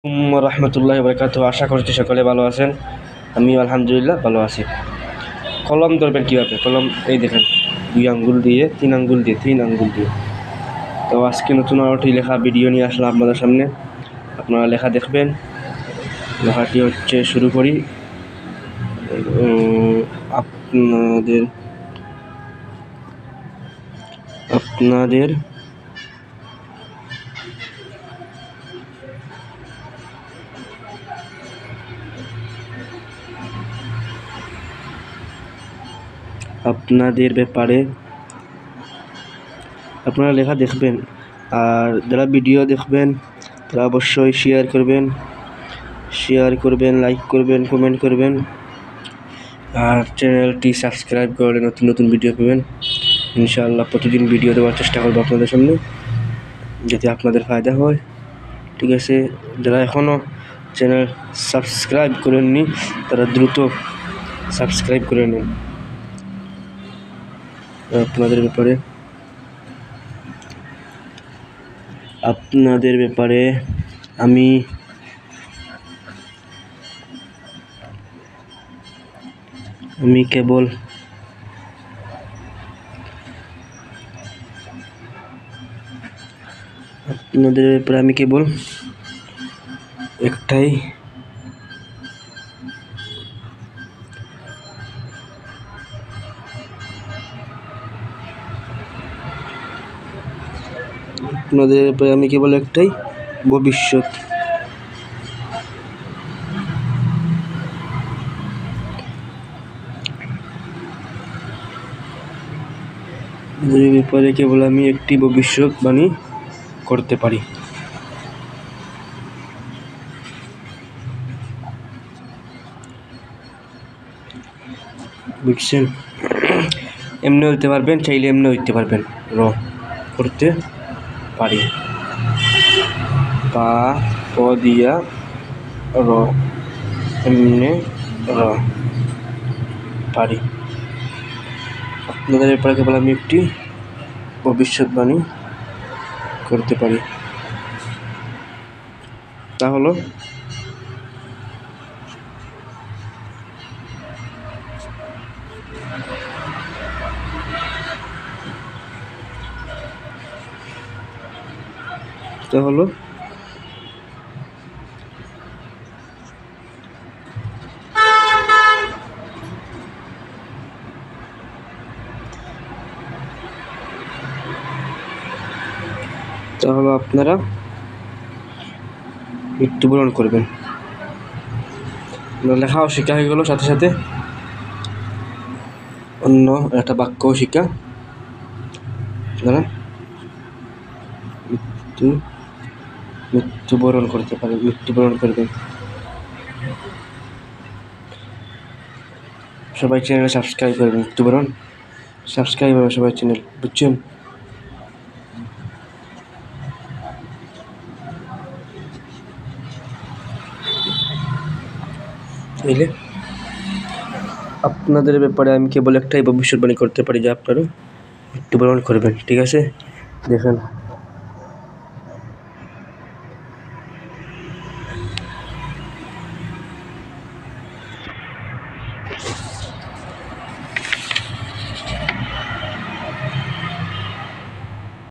রহমতুল্লাহি বারাকাতুহু। আশা করছি সকলে ভালো আছেন। আমি আলহামদুলিল্লাহ ভালো আছি। কলম ধরবেন কীভাবে? কলম এই দেখেন, 2 আঙ্গুল দিয়ে 3 আঙ্গুল দিয়ে 3 আঙ্গুল দিয়ে। তো আজকে নতুন আরেকটি লেখা ভিডিও নিয়ে আসলাম আপনাদের সামনে। আপনারা লেখা দেখবেন। লেখাটি হচ্ছে, শুরু করি। আপনাদের আপনাদের আপনাদের ব্যাপারে আপনারা লেখা দেখবেন, আর যারা ভিডিও দেখবেন তারা অবশ্যই শেয়ার করবেন, লাইক করবেন, কমেন্ট করবেন, আর চ্যানেলটি সাবস্ক্রাইব করলে নতুন নতুন ভিডিও পাবেন। ইনশাআল্লাহ প্রতিদিন ভিডিও দেওয়ার চেষ্টা করবো আপনাদের সামনে, যাতে আপনাদের ফায়দা হয়। ঠিক আছে, যারা এখনও চ্যানেল সাবস্ক্রাইব করেননি তারা দ্রুত সাবস্ক্রাইব করে নিন। আপনাদের ব্যাপারে আমি কেবল একটাই ভবিষ্যৎ ব্যাপারে কেবল আমি একটি ভবিষ্যৎবাণী করতে পারি। বুঝছেন? এমনি হইতে পারবেন, চাইলে এমনি হইতে পারবেন। করতে পারি, পা প দিয়া র, এমনি পারি। আপনাদের ব্যাপারে কেবল আমি একটি ভবিষ্যৎবাণী করতে পারি। তা হলো আপনারা মৃত্যুবরণ করবেন। লেখাও শেখা হয়ে গেল, সাথে সাথে অন্য একটা বাক্যও শিখা। আপনারা মৃত্যুবরণ করবেন। সবাই চ্যানেলে সাবস্ক্রাইব করবেন। সাবস্ক্রাইব হবে সবাই চ্যানেল, বুঝছেন? বুঝলে, আপনাদের ব্যাপারে আমি কেবল একটাই ভবিষ্যৎবাণী করতে পারি, যে আপনারা মৃত্যুবরণ করবেন। ঠিক আছে, দেখেন